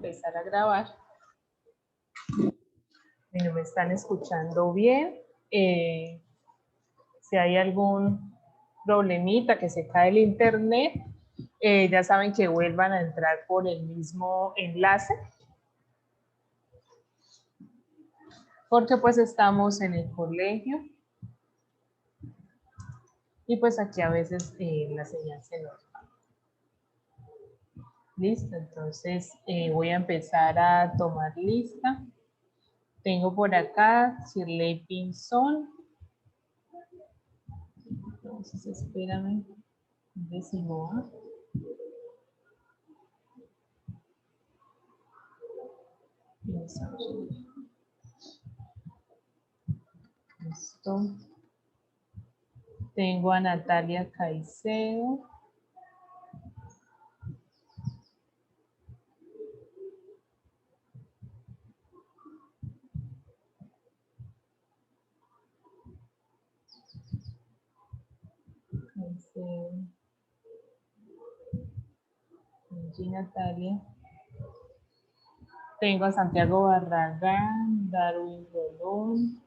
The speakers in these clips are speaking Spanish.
empezar a grabar. Bueno, me están escuchando bien. Si hay algún problemita que se cae el internet, ya saben que vuelvan a entrar por el mismo enlace. Porque pues estamos en el colegio. Y pues aquí a veces la señal se nos va. Listo, entonces voy a empezar a tomar lista. Tengo por acá Shirley Pinzón. Entonces espérame. Décimo A. Listo. Tengo a Natalia Caicedo. Allí Natalia. Tengo a Santiago Barragán, Darwin Rolón.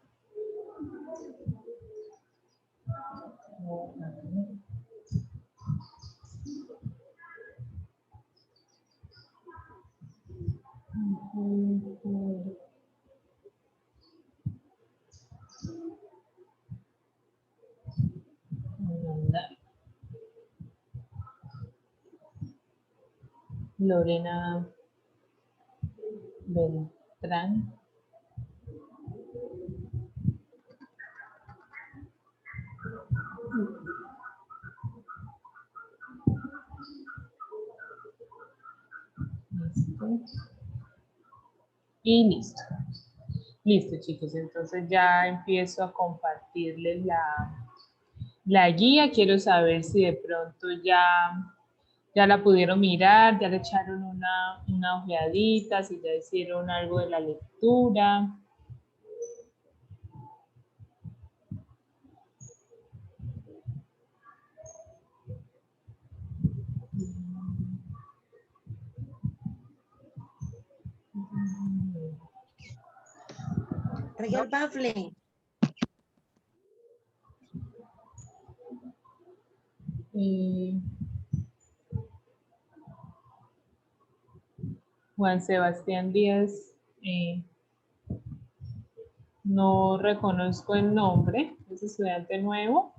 Lorena Beltrán. Listo. Y listo. Listo, chicos. Entonces ya empiezo a compartirles la guía. Quiero saber si de pronto ya la pudieron mirar, ya le echaron una ojeadita, si ya hicieron algo de la lectura. Traiga el bafle. Juan Sebastián Díaz, no reconozco el nombre, es estudiante nuevo.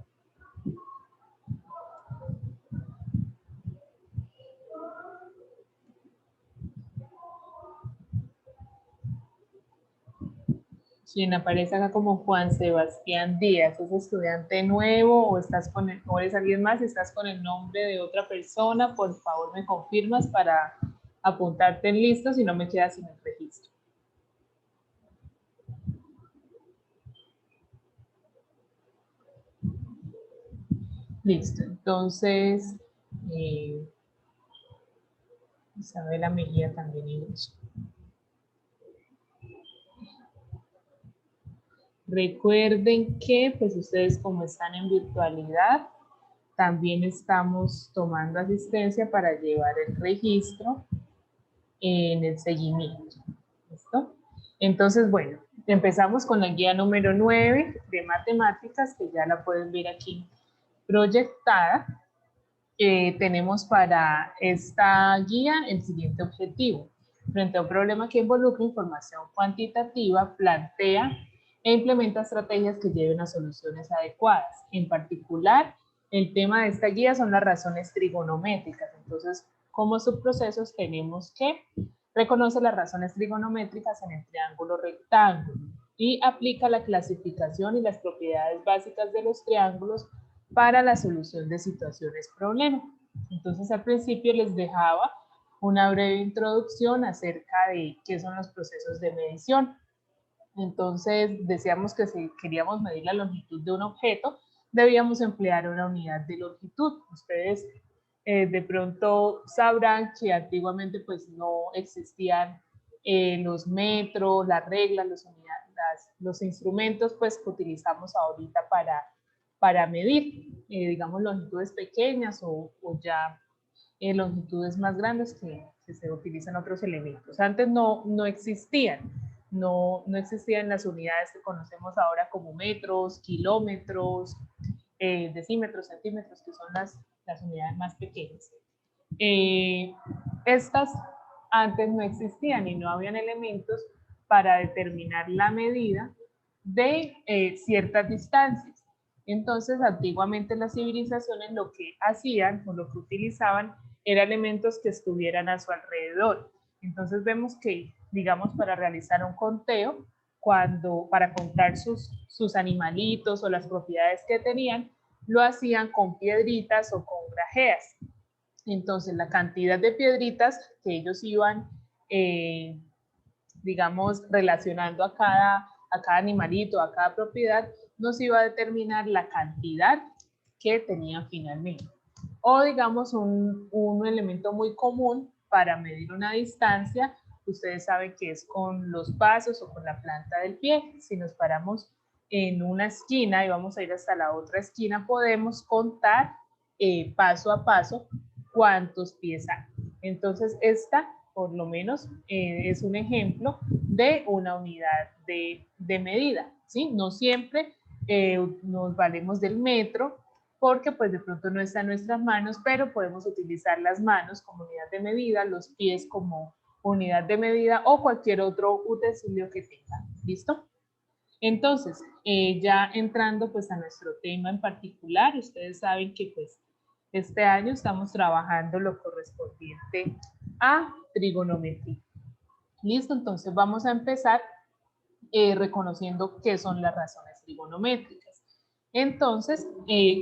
Quien aparece acá como Juan Sebastián Díaz, ¿es estudiante nuevo o o eres alguien más? Si estás con el nombre de otra persona, por favor me confirmas para apuntarte en listo, si no me quedas sin el registro. Listo, entonces Isabela Mejía también ingresó. Recuerden que pues ustedes como están en virtualidad, también estamos tomando asistencia para llevar el registro en el seguimiento. ¿Listo? Entonces, bueno, empezamos con la guía número 9 de matemáticas, que ya la pueden ver aquí proyectada. Tenemos para esta guía el siguiente objetivo. Frente a un problema que involucra información cuantitativa, plantea e implementa estrategias que lleven a soluciones adecuadas. En particular, el tema de esta guía son las razones trigonométricas. Entonces, como subprocesos tenemos que reconocer las razones trigonométricas en el triángulo rectángulo y aplica la clasificación y las propiedades básicas de los triángulos para la solución de situaciones problema. Entonces, al principio les dejaba una breve introducción acerca de qué son los procesos de medición. Entonces, decíamos que si queríamos medir la longitud de un objeto, debíamos emplear una unidad de longitud. Ustedes de pronto sabrán que antiguamente pues no existían los metros, las reglas, los instrumentos pues que utilizamos ahorita para medir, digamos, longitudes pequeñas o ya longitudes más grandes que que se utilizan otros elementos. Antes no existían. No existían las unidades que conocemos ahora como metros, kilómetros, decímetros, centímetros, que son las unidades más pequeñas. Estas antes no existían y no habían elementos para determinar la medida de ciertas distancias. Entonces, antiguamente las civilizaciones lo que hacían o lo que utilizaban eran elementos que estuvieran a su alrededor. Entonces vemos que, digamos, para realizar un conteo, para contar sus animalitos o las propiedades que tenían, lo hacían con piedritas o con grajeas. Entonces, la cantidad de piedritas que ellos iban, digamos, relacionando a cada animalito, a cada propiedad, nos iba a determinar la cantidad que tenían finalmente. O, digamos, un elemento muy común para medir una distancia, ustedes saben que es con los pasos o con la planta del pie. Si nos paramos en una esquina y vamos a ir hasta la otra esquina, podemos contar paso a paso cuántos pies hay. Entonces, esta, por lo menos, es un ejemplo de una unidad de medida, ¿sí? No siempre nos valemos del metro, porque pues de pronto no está en nuestras manos, pero podemos utilizar las manos como unidad de medida, los pies como unidad de medida o cualquier otro utensilio que tenga. ¿Listo? Entonces, ya entrando pues a nuestro tema en particular, ustedes saben que pues este año estamos trabajando lo correspondiente a trigonometría. Listo, entonces vamos a empezar reconociendo qué son las razones trigonométricas. Entonces,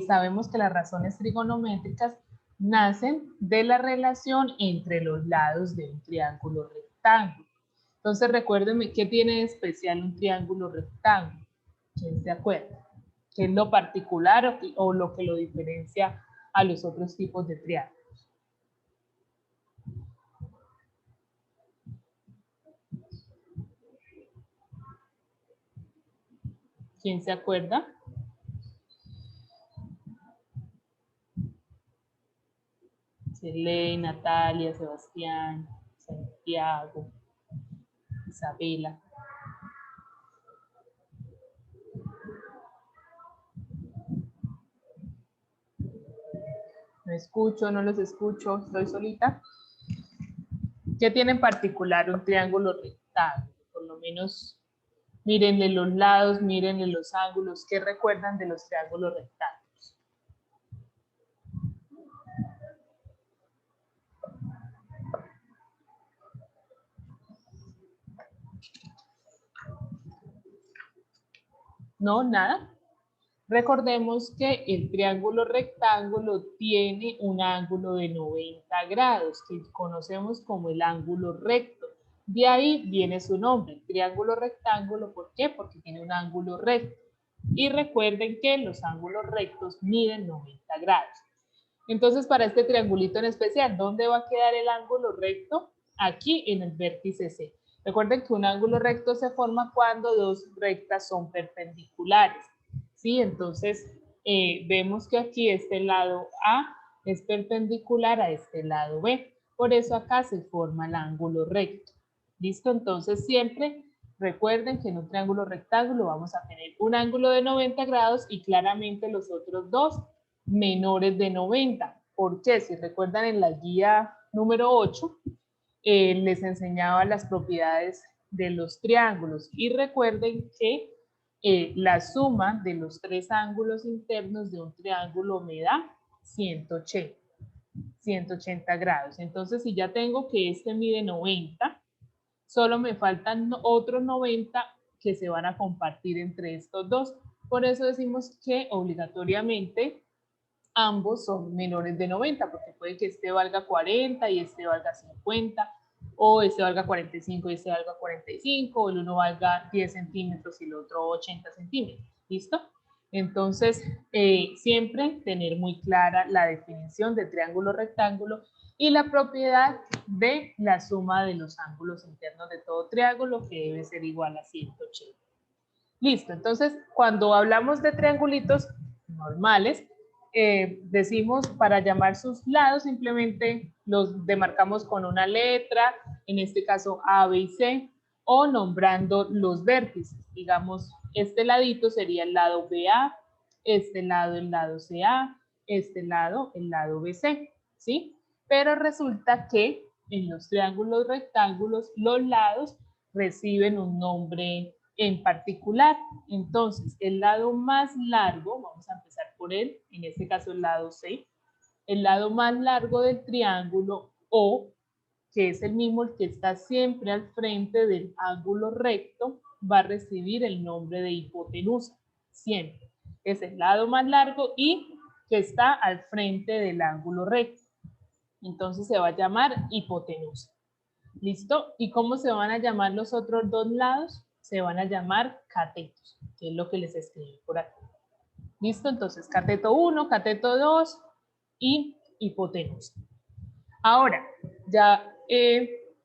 sabemos que las razones trigonométricas nacen de la relación entre los lados de un triángulo rectángulo. Entonces, recuérdenme, ¿qué tiene de especial un triángulo rectángulo? ¿Quién se acuerda? ¿Qué es lo particular o lo que lo diferencia a los otros tipos de triángulos? ¿Quién se acuerda? Selene, Natalia, Sebastián, Santiago, Isabela. No escucho, no los escucho, estoy solita. ¿Qué tiene en particular un triángulo rectángulo? Por lo menos mírenle los lados, mírenle los ángulos. ¿Qué recuerdan de los triángulos rectángulos? ¿No? ¿Nada? Recordemos que el triángulo rectángulo tiene un ángulo de 90 grados, que conocemos como el ángulo recto. De ahí viene su nombre, triángulo rectángulo. ¿Por qué? Porque tiene un ángulo recto. Y recuerden que los ángulos rectos miden 90 grados. Entonces, para este triangulito en especial, ¿dónde va a quedar el ángulo recto? Aquí en el vértice C. Recuerden que un ángulo recto se forma cuando dos rectas son perpendiculares. ¿Sí? Entonces, vemos que aquí este lado A es perpendicular a este lado B. Por eso acá se forma el ángulo recto. ¿Listo? Entonces, siempre recuerden que en un triángulo rectángulo vamos a tener un ángulo de 90 grados y claramente los otros dos menores de 90. ¿Por qué? Si recuerdan en la guía número 8, les enseñaba las propiedades de los triángulos y recuerden que la suma de los tres ángulos internos de un triángulo me da 180 grados. Entonces, si ya tengo que este mide 90, solo me faltan otros 90 que se van a compartir entre estos dos. Por eso decimos que obligatoriamente ambos son menores de 90, porque puede que este valga 40 y este valga 50, o este valga 45 y este valga 45, o el uno valga 10 centímetros y el otro 80 centímetros. ¿Listo? Entonces, siempre tener muy clara la definición de triángulo rectángulo y la propiedad de la suma de los ángulos internos de todo triángulo, que debe ser igual a 180. Listo, entonces cuando hablamos de triangulitos normales, decimos para llamar sus lados, simplemente los demarcamos con una letra, en este caso A, B y C, o nombrando los vértices. Digamos, este ladito sería el lado BA, este lado el lado CA, este lado el lado BC, ¿sí? Pero resulta que en los triángulos rectángulos los lados reciben un nombre en particular. Entonces, el lado más largo, vamos a empezar por él, en este caso el lado C, el lado más largo del triángulo O, que es el mismo el que está siempre al frente del ángulo recto, va a recibir el nombre de hipotenusa, siempre. Es el lado más largo y que está al frente del ángulo recto. Entonces se va a llamar hipotenusa. ¿Listo? ¿Y cómo se van a llamar los otros dos lados? Se van a llamar catetos, que es lo que les escribí por aquí. ¿Listo? Entonces, cateto 1, cateto 2 y hipotenusa. Ahora, ya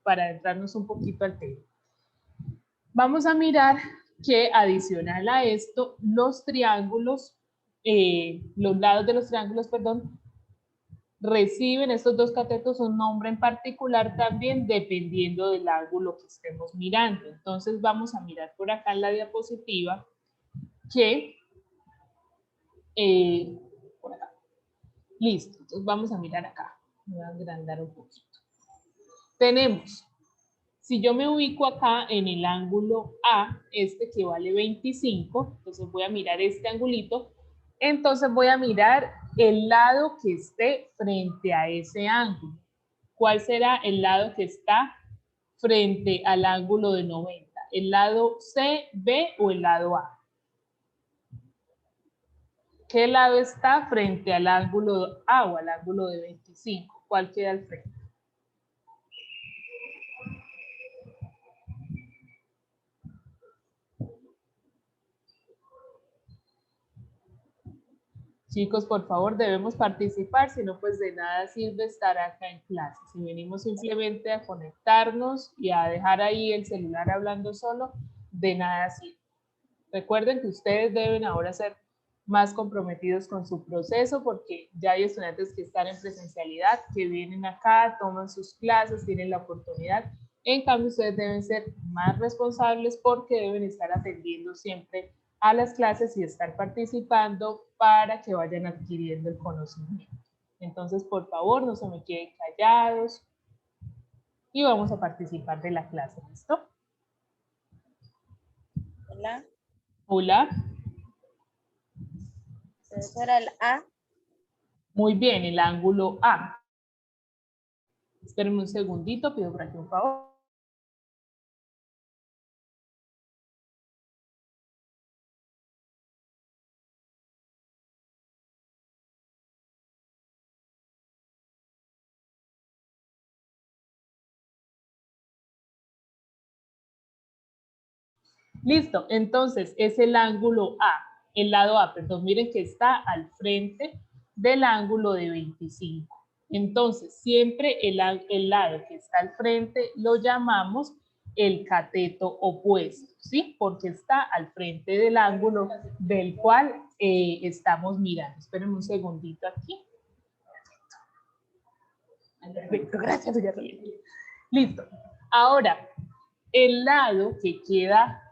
para entrarnos un poquito al tema, vamos a mirar que adicional a esto, los triángulos, los lados de los triángulos, perdón, reciben estos dos catetos un nombre en particular también dependiendo del ángulo que estemos mirando. Entonces vamos a mirar por acá en la diapositiva que, por acá, listo, entonces vamos a mirar acá, voy a agrandar un poquito. Tenemos, si yo me ubico acá en el ángulo A, este que vale 25, entonces voy a mirar este angulito, entonces voy a mirar el lado que esté frente a ese ángulo. ¿Cuál será el lado que está frente al ángulo de 90? ¿El lado C, B o el lado A? ¿Qué lado está frente al ángulo A o al ángulo de 25? ¿Cuál queda al frente? Chicos, por favor, debemos participar, si no, pues de nada sirve estar acá en clase. Si venimos simplemente a conectarnos y a dejar ahí el celular hablando solo, de nada sirve. Recuerden que ustedes deben ahora ser más comprometidos con su proceso porque ya hay estudiantes que están en presencialidad, que vienen acá, toman sus clases, tienen la oportunidad. En cambio, ustedes deben ser más responsables porque deben estar atendiendo siempre a las clases y estar participando para que vayan adquiriendo el conocimiento. Entonces, por favor, no se me queden callados y vamos a participar de la clase. ¿Listo? Hola. Hola. Profesora, el A. Muy bien, el ángulo A. Espérenme un segundito, pido por aquí un favor. Listo, entonces es el ángulo A, el lado A, perdón, miren que está al frente del ángulo de 25. Entonces, siempre el lado que está al frente lo llamamos el cateto opuesto, ¿sí? Porque está al frente del ángulo del cual estamos mirando. Espérenme un segundito aquí. Perfecto, gracias, doña Rosalía. Listo. Ahora, el lado que queda,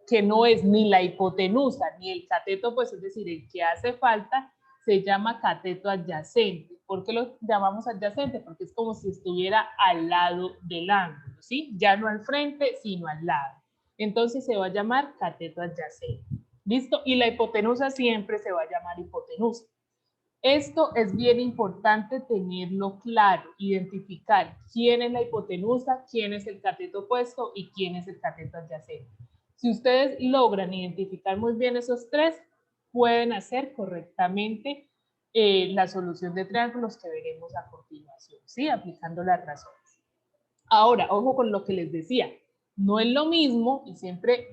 que no es ni la hipotenusa ni el cateto, pues es decir, el que hace falta, se llama cateto adyacente. ¿Por qué lo llamamos adyacente? Porque es como si estuviera al lado del ángulo, ¿sí? Ya no al frente, sino al lado. Entonces se va a llamar cateto adyacente. ¿Listo? Y la hipotenusa siempre se va a llamar hipotenusa. Esto es bien importante tenerlo claro, identificar quién es la hipotenusa, quién es el cateto opuesto y quién es el cateto adyacente. Si ustedes logran identificar muy bien esos tres, pueden hacer correctamente la solución de triángulos que veremos a continuación, ¿sí? Aplicando las razones. Ahora, ojo con lo que les decía, no es lo mismo y siempre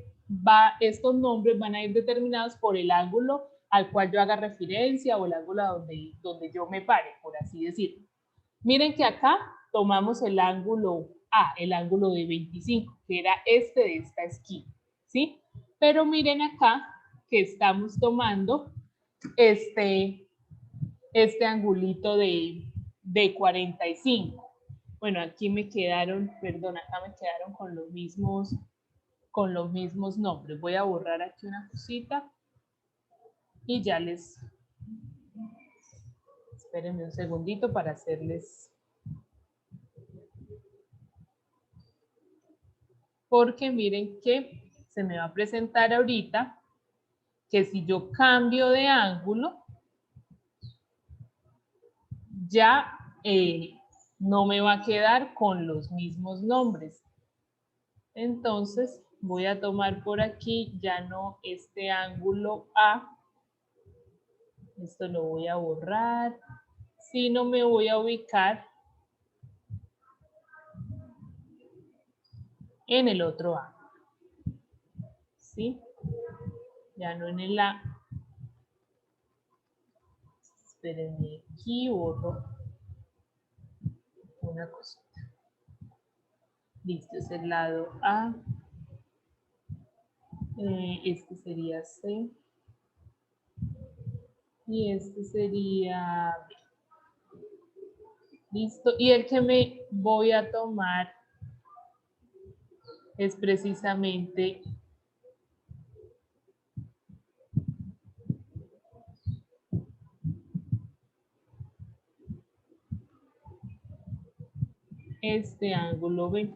estos nombres van a ir determinados por el ángulo al cual yo haga referencia o el ángulo donde yo me pare, por así decirlo. Miren que acá tomamos el ángulo A, el ángulo de 25, que era este de esta esquina, ¿sí? Pero miren acá que estamos tomando este angulito de 45. Bueno, aquí me quedaron, perdón, acá me quedaron con los mismos nombres. Voy a borrar aquí una cosita y ya les, espérenme un segundito para hacerles, porque miren que se me va a presentar ahorita que si yo cambio de ángulo, ya no me va a quedar con los mismos nombres. Entonces voy a tomar por aquí ya no este ángulo A, esto lo voy a borrar, sino me voy a ubicar en el otro A, ¿sí? Ya no en el A. Espérenme, aquí borro una cosita. Listo, es el lado A. Este sería C. Y este sería B. Listo. Y el que me voy a tomar es precisamente este ángulo B.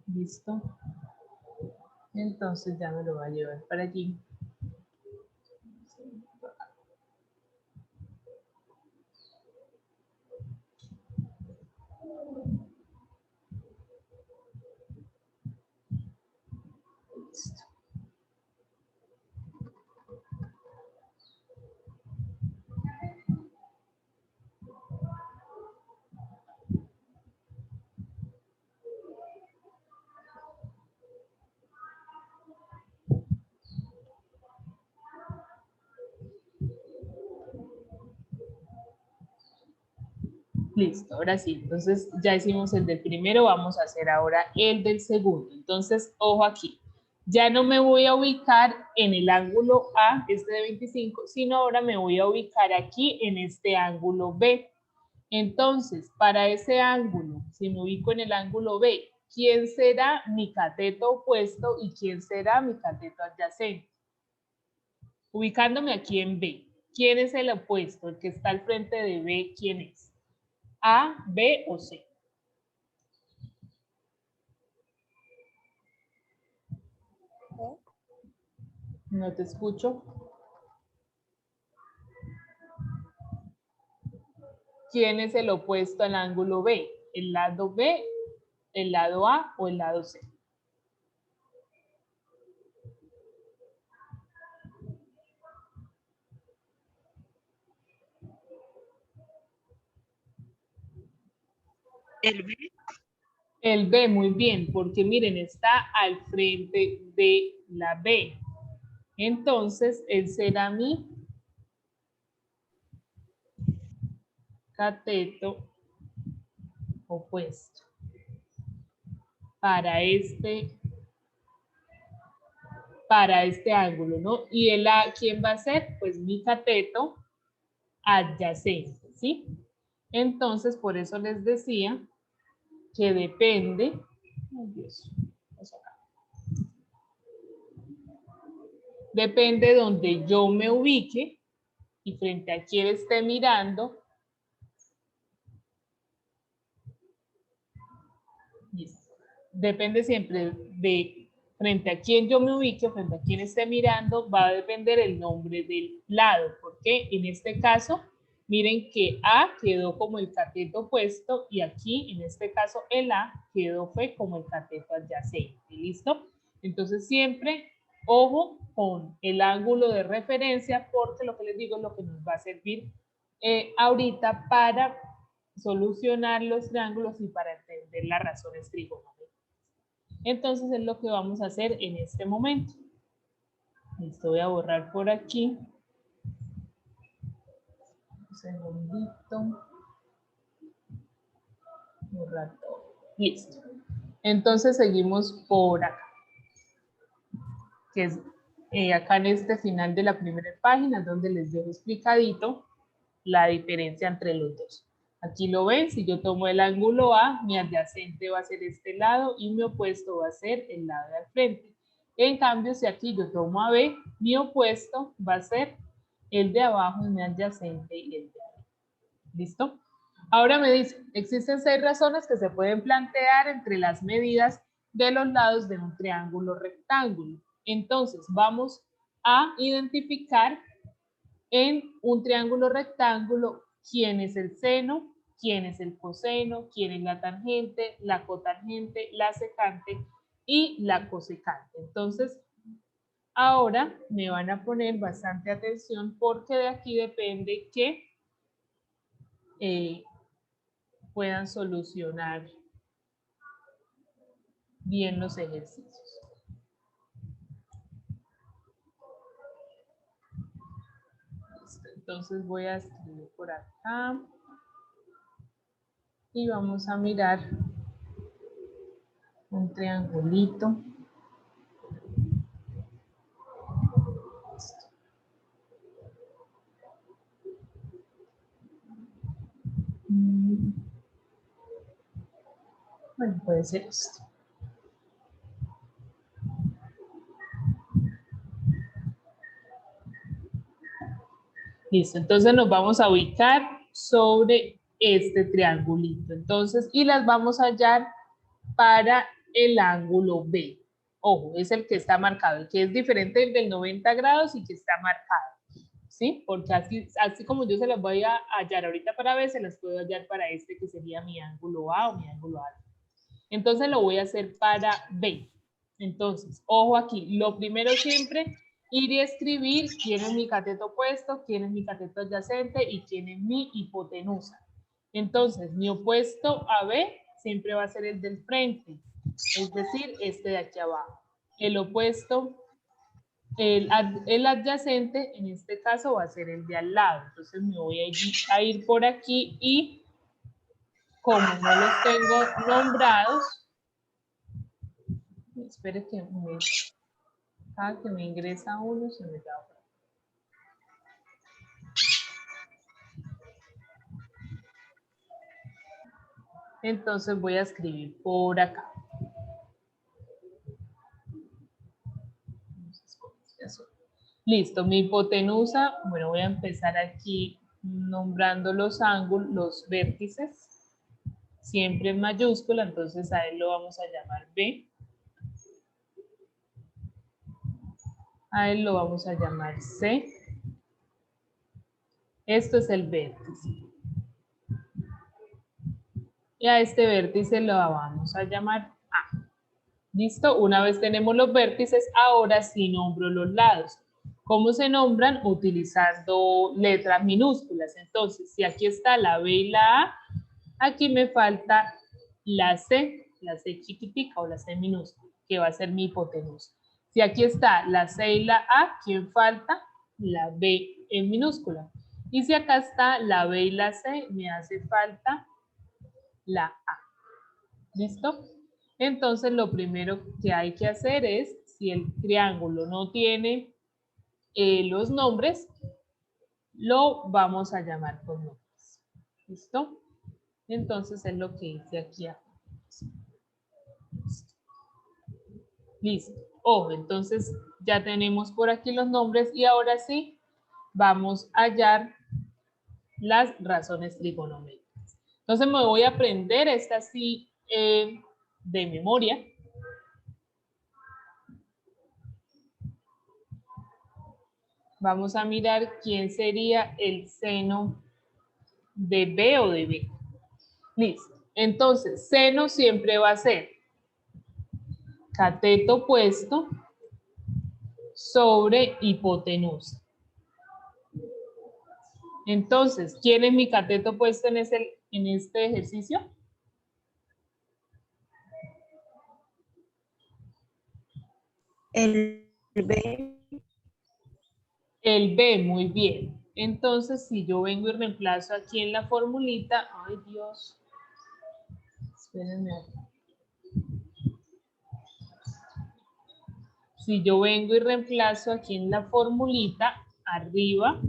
Listo. Entonces ya me lo va a llevar para allí. Listo. Listo, ahora sí. Entonces ya hicimos el del primero, vamos a hacer ahora el del segundo. Entonces, ojo aquí. Ya no me voy a ubicar en el ángulo A, este de 25, sino ahora me voy a ubicar aquí en este ángulo B. Entonces, para ese ángulo, si me ubico en el ángulo B, ¿quién será mi cateto opuesto y quién será mi cateto adyacente? Ubicándome aquí en B, ¿quién es el opuesto? El que está al frente de B, ¿quién es? ¿A, B o C? No te escucho. ¿Quién es el opuesto al ángulo B? ¿El lado B, el lado A o el lado C? El B. El B, muy bien, porque miren, está al frente de la B. Entonces, él será mi cateto opuesto para este ángulo, ¿no? Y el A, ¿quién va a ser? Pues mi cateto adyacente, ¿sí? Entonces, por eso les decía que depende, ay Dios, depende donde yo me ubique y frente a quién esté mirando. Depende siempre de frente a quién yo me ubique, frente a quién esté mirando, va a depender el nombre del lado, porque en este caso, miren que A quedó como el cateto opuesto y aquí, en este caso, el A quedó fue como el cateto adyacente, ¿listo? Entonces siempre, ojo con el ángulo de referencia, porque lo que les digo es lo que nos va a servir ahorita para solucionar los triángulos y para entender las razones trigonométricas. Entonces es lo que vamos a hacer en este momento. Listo, voy a borrar por aquí. Un segundito. Borrar todo. Listo. Entonces seguimos por acá. Que es Acá en este final de la primera página, donde les dejo explicadito la diferencia entre los dos. Aquí lo ven, si yo tomo el ángulo A, mi adyacente va a ser este lado y mi opuesto va a ser el lado de al frente. En cambio, si aquí yo tomo a B, mi opuesto va a ser el de abajo, mi adyacente y el de arriba. ¿Listo? Ahora me dice, existen 6 razones que se pueden plantear entre las medidas de los lados de un triángulo rectángulo. Entonces, vamos a identificar en un triángulo rectángulo quién es el seno, quién es el coseno, quién es la tangente, la cotangente, la secante y la cosecante. Entonces, ahora me van a poner bastante atención porque de aquí depende que puedan solucionar bien los ejercicios. Entonces voy a escribir por acá y vamos a mirar un triangulito. Bueno, puede ser esto. Listo, entonces nos vamos a ubicar sobre este triangulito. Entonces, y las vamos a hallar para el ángulo B. Ojo, es el que está marcado, el que es diferente del 90 grados y que está marcado. ¿Sí? Porque así como yo se las voy a hallar ahorita para B, se las puedo hallar para este que sería mi ángulo A o mi ángulo A. Entonces lo voy a hacer para B. Entonces, ojo aquí, lo primero siempre, ir y escribir quién es mi cateto opuesto, quién es mi cateto adyacente y quién es mi hipotenusa. Entonces, mi opuesto a B siempre va a ser el del frente, es decir, este de aquí abajo. El opuesto, el adyacente, en este caso va a ser el de al lado. Entonces me voy a ir por aquí y como no los tengo nombrados, espere que cada que me ingresa uno se me da. Entonces voy a escribir por acá. Listo, mi hipotenusa, bueno, voy a empezar aquí nombrando los ángulos, los vértices, siempre en mayúscula, entonces a él lo vamos a llamar B. A él lo vamos a llamar C. Esto es el vértice. Y a este vértice lo vamos a llamar A. ¿Listo? Una vez tenemos los vértices, ahora sí nombro los lados. ¿Cómo se nombran? Utilizando letras minúsculas. Entonces, si aquí está la B y la A, aquí me falta la C chiquitica o la C minúscula, que va a ser mi hipotenusa. Si aquí está la C y la A, ¿quién falta? La B en minúscula. Y si acá está la B y la C, me hace falta la A. ¿Listo? Entonces, lo primero que hay que hacer es, si el triángulo no tiene los nombres, lo vamos a llamar con nombres. ¿Listo? Entonces, es lo que hice aquí abajo. Listo. Ojo, entonces ya tenemos por aquí los nombres y ahora sí vamos a hallar las razones trigonométricas. Entonces me voy a aprender esta sí de memoria. Vamos a mirar quién sería el seno de B o de B. Listo. Entonces, seno siempre va a ser cateto opuesto sobre hipotenusa. Entonces, ¿quién es mi cateto opuesto en este ejercicio? El B. El B, muy bien. Entonces, si yo vengo y reemplazo aquí en la formulita, ay Dios, espérenme aquí. Si yo vengo y reemplazo aquí en la formulita, arriba,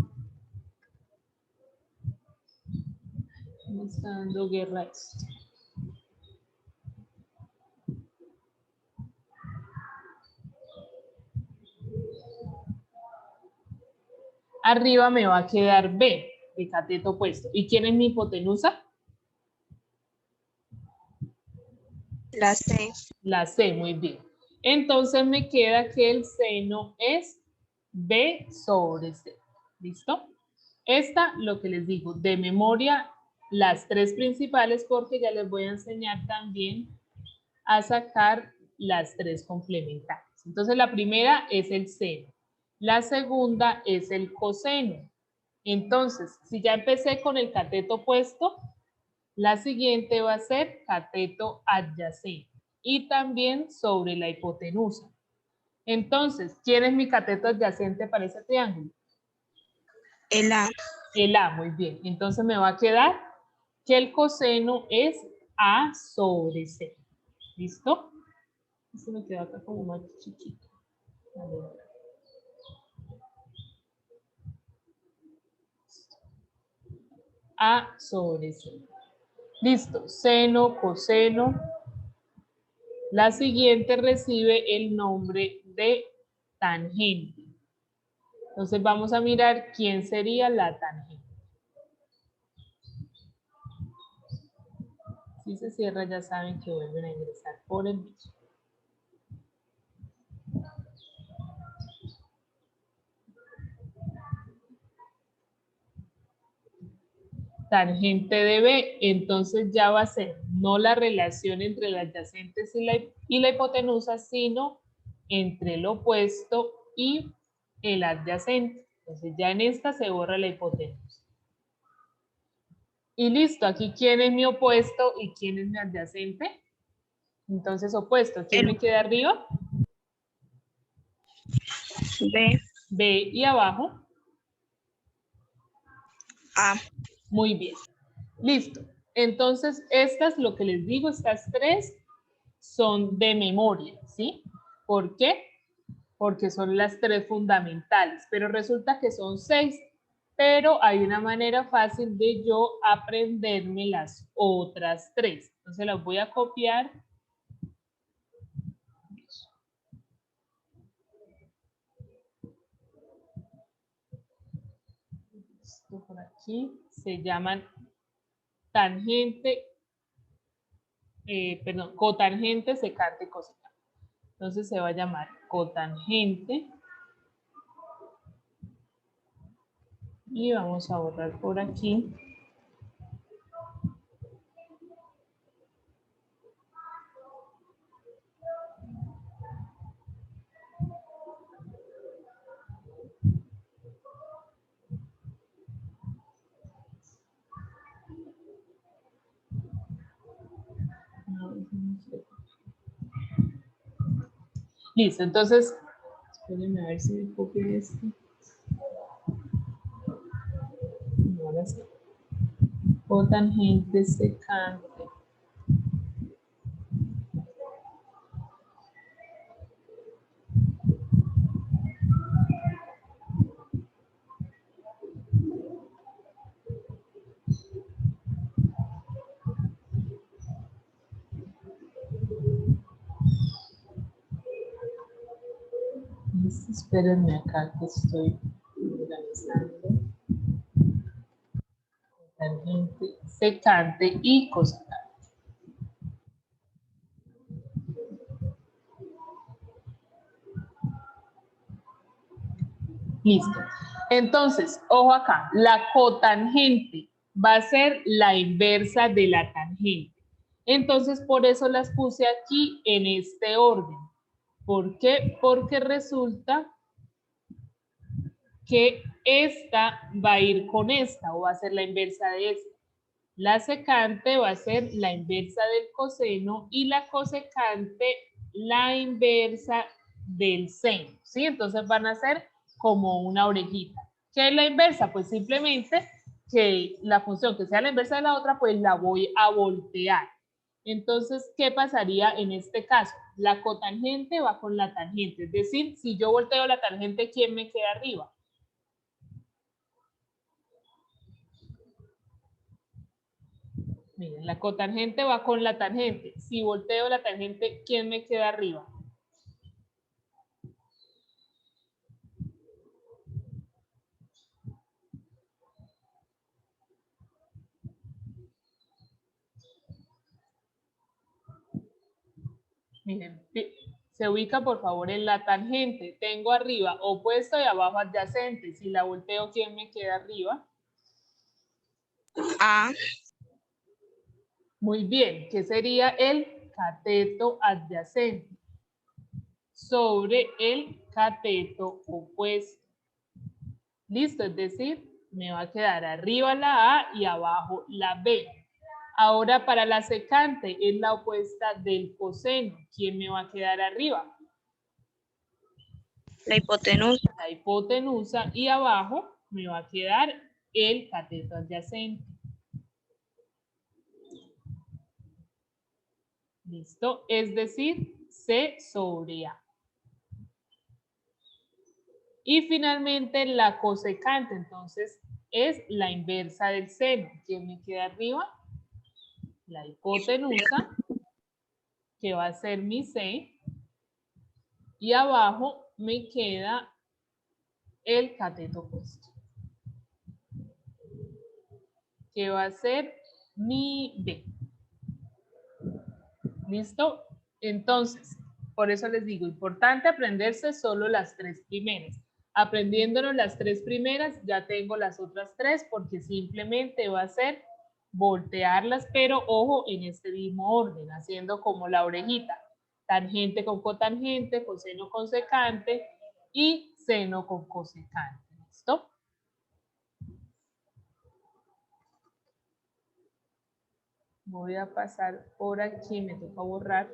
me está dando guerra esto. Arriba me va a quedar B, de cateto opuesto. ¿Y quién es mi hipotenusa? La C. La C, muy bien. Entonces me queda que el seno es B sobre C. ¿Listo? Esta, lo que les digo, de memoria, las tres principales, porque ya les voy a enseñar también a sacar las tres complementarias. Entonces la primera es el seno. La segunda es el coseno. Entonces, si ya empecé con el cateto opuesto, la siguiente va a ser cateto adyacente y también sobre la hipotenusa. Entonces, ¿quién es mi cateto adyacente para ese triángulo? El A. El A, muy bien. Entonces me va a quedar que el coseno es A sobre C. ¿Listo? Este me queda acá como más chiquito. A sobre C. Listo. Seno, coseno. La siguiente recibe el nombre de tangente. Entonces vamos a mirar quién sería la tangente. Si se cierra, ya saben que vuelven a ingresar por el bicho. Tangente de B, entonces ya va a ser no la relación entre la adyacente y la hipotenusa, sino entre el opuesto y el adyacente. Entonces ya en esta se borra la hipotenusa. Y listo, aquí quién es mi opuesto y quién es mi adyacente. Entonces opuesto, ¿quién me queda arriba? B. B y abajo. A. Muy bien. Listo. Entonces, estas, lo que les digo, estas tres son de memoria, ¿sí? ¿Por qué? Porque son las tres fundamentales, pero resulta que son 6, pero hay una manera fácil de yo aprenderme las otras 3. Entonces las voy a copiar. Esto por aquí se llaman tangente, cotangente, secante y cosecante. Entonces se va a llamar cotangente. Y vamos a borrar por aquí. Listo, entonces, espérenme a ver si me copio esto. Ahora sí. Cotangente secante. Espérenme acá que estoy organizando. Tangente, secante y cosecante. Listo. Entonces, ojo acá, la cotangente va a ser la inversa de la tangente. Entonces, por eso las puse aquí en este orden. ¿Por qué? Porque resulta que esta va a ir con esta o va a ser la inversa de esta. La secante va a ser la inversa del coseno y la cosecante la inversa del seno, ¿sí? Entonces van a ser como una orejita. ¿Qué es la inversa? Pues simplemente que la función que sea la inversa de la otra, pues la voy a voltear. Entonces, ¿qué pasaría en este caso? La cotangente va con la tangente, es decir, si yo volteo la tangente, ¿quién me queda arriba? Miren, la cotangente va con la tangente. Si volteo la tangente, ¿quién me queda arriba? Miren, se ubica por favor en la tangente. Tengo arriba opuesto y abajo adyacente. Si la volteo, ¿quién me queda arriba? A. Muy bien, ¿qué sería el cateto adyacente? Sobre el cateto opuesto. Listo, es decir, me va a quedar arriba la A y abajo la B. Ahora para la secante es la opuesta del coseno. ¿Quién me va a quedar arriba? La hipotenusa. La hipotenusa y abajo me va a quedar el cateto adyacente. ¿Listo? Es decir, C sobre A. Y finalmente la cosecante, entonces, es la inversa del seno. ¿Quién me queda arriba? La hipotenusa, que va a ser mi C. Y abajo me queda el cateto opuesto, que va a ser mi B. ¿Listo? Entonces, por eso les digo, importante aprenderse solo las tres primeras. Aprendiéndonos las tres primeras, ya tengo las otras tres, porque simplemente va a ser voltearlas, pero ojo, en este mismo orden, haciendo como la orejita. Tangente con cotangente, coseno con secante y seno con cosecante. ¿Listo? Voy a pasar por aquí, me toca borrar.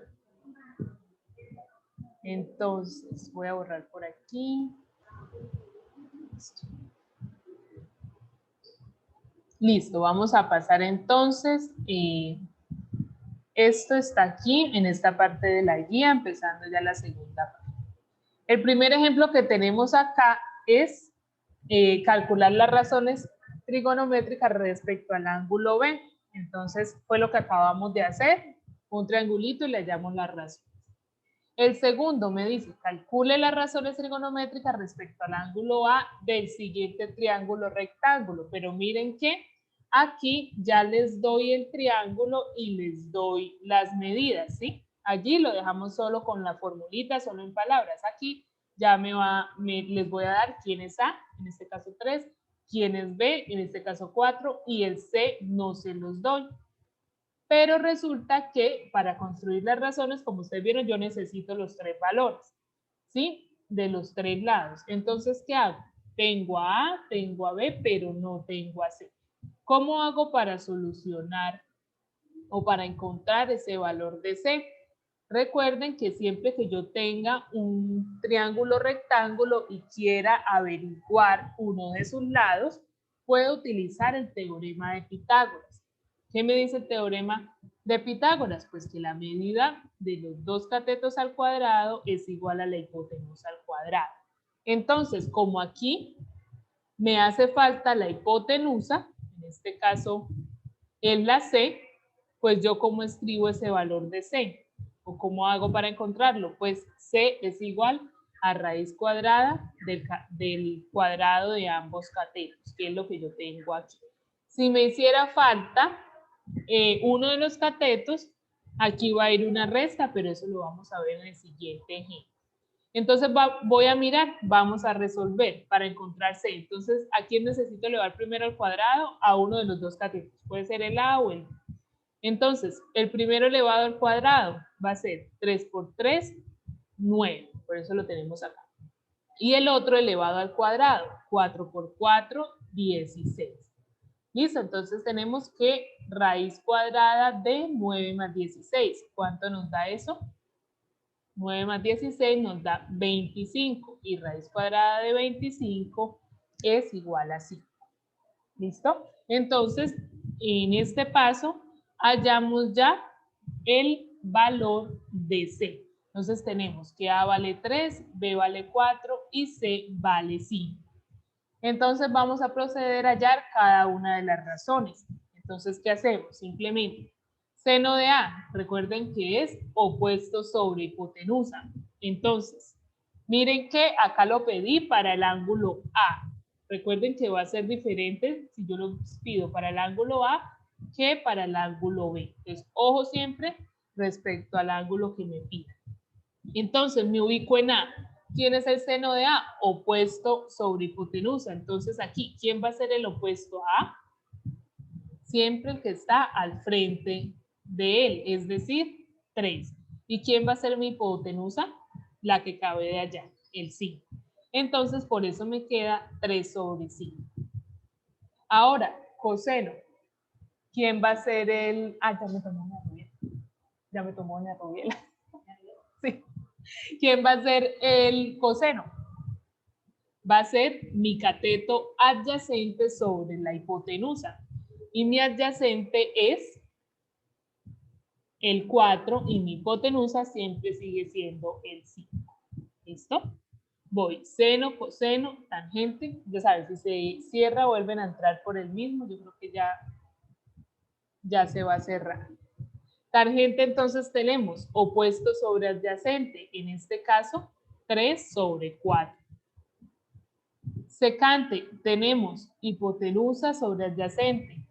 Entonces, voy a borrar por aquí. Listo, vamos a pasar entonces. Esto está aquí, en esta parte de la guía, empezando ya la segunda parte. El primer ejemplo que tenemos acá es calcular las razones trigonométricas respecto al ángulo B. Entonces, fue lo que acabamos de hacer, un triangulito y le hallamos las razones. El segundo me dice, calcule las razones trigonométricas respecto al ángulo A del siguiente triángulo rectángulo. Pero miren que aquí ya les doy el triángulo y les doy las medidas, ¿sí? Allí lo dejamos solo con la formulita, solo en palabras. Aquí ya les voy a dar quién es A, en este caso 3, quién es B, en este caso 4, y el C no se los doy. Pero resulta que para construir las razones, como ustedes vieron, yo necesito los tres valores, ¿sí? De los tres lados. Entonces, ¿qué hago? Tengo a A, tengo a B, pero no tengo a C. ¿Cómo hago para solucionar o para encontrar ese valor de C? Recuerden que siempre que yo tenga un triángulo rectángulo y quiera averiguar uno de sus lados, puedo utilizar el teorema de Pitágoras. ¿Qué me dice el teorema de Pitágoras? Pues que la medida de los dos catetos al cuadrado es igual a la hipotenusa al cuadrado. Entonces, como aquí me hace falta la hipotenusa, en este caso es la C, pues yo cómo escribo ese valor de C. ¿O cómo hago para encontrarlo? Pues C es igual a raíz cuadrada del cuadrado de ambos catetos, que es lo que yo tengo aquí. Si me hiciera falta uno de los catetos, aquí va a ir una resta, pero eso lo vamos a ver en el siguiente ejemplo. Entonces voy a mirar, vamos a resolver para encontrar C. Entonces, ¿a quién necesito elevar primero al cuadrado? A uno de los dos catetos. Puede ser el A o el B. Entonces, el primero elevado al cuadrado va a ser 3 por 3, 9. Por eso lo tenemos acá. Y el otro elevado al cuadrado, 4 por 4, 16. Listo, entonces tenemos que raíz cuadrada de 9 más 16. ¿Cuánto nos da eso? 9 más 16 nos da 25 y raíz cuadrada de 25 es igual a 5. ¿Listo? Entonces, en este paso, hallamos ya el valor de C. Entonces tenemos que A vale 3, B vale 4 y C vale 5. Entonces vamos a proceder a hallar cada una de las razones. Entonces, ¿qué hacemos? Simplemente, seno de A, recuerden que es opuesto sobre hipotenusa. Entonces, miren que acá lo pedí para el ángulo A. Recuerden que va a ser diferente si yo lo pido para el ángulo A que para el ángulo B. Entonces, ojo siempre respecto al ángulo que me pida. Entonces, me ubico en A. ¿Quién es el seno de A? Opuesto sobre hipotenusa. Entonces, aquí, ¿quién va a ser el opuesto a A? Siempre el que está al frente de él, es decir, 3. ¿Y quién va a ser mi hipotenusa? La que cabe de allá, el 5. Entonces, por eso me queda 3 sobre 5. Ahora, coseno. ¿Quién va a ser el...? Ah, ya me tomó una rubiela. Ya me tomó una rubiela. Sí. ¿Quién va a ser el coseno? Va a ser mi cateto adyacente sobre la hipotenusa. Y mi adyacente es el 4 y mi hipotenusa siempre sigue siendo el 5. ¿Listo? Voy seno, coseno, tangente. Ya sabes, si se cierra vuelven a entrar por el mismo. Yo creo que ya se va a cerrar. Tangente, entonces tenemos opuesto sobre adyacente. En este caso, 3 sobre 4. Secante, tenemos hipotenusa sobre adyacente.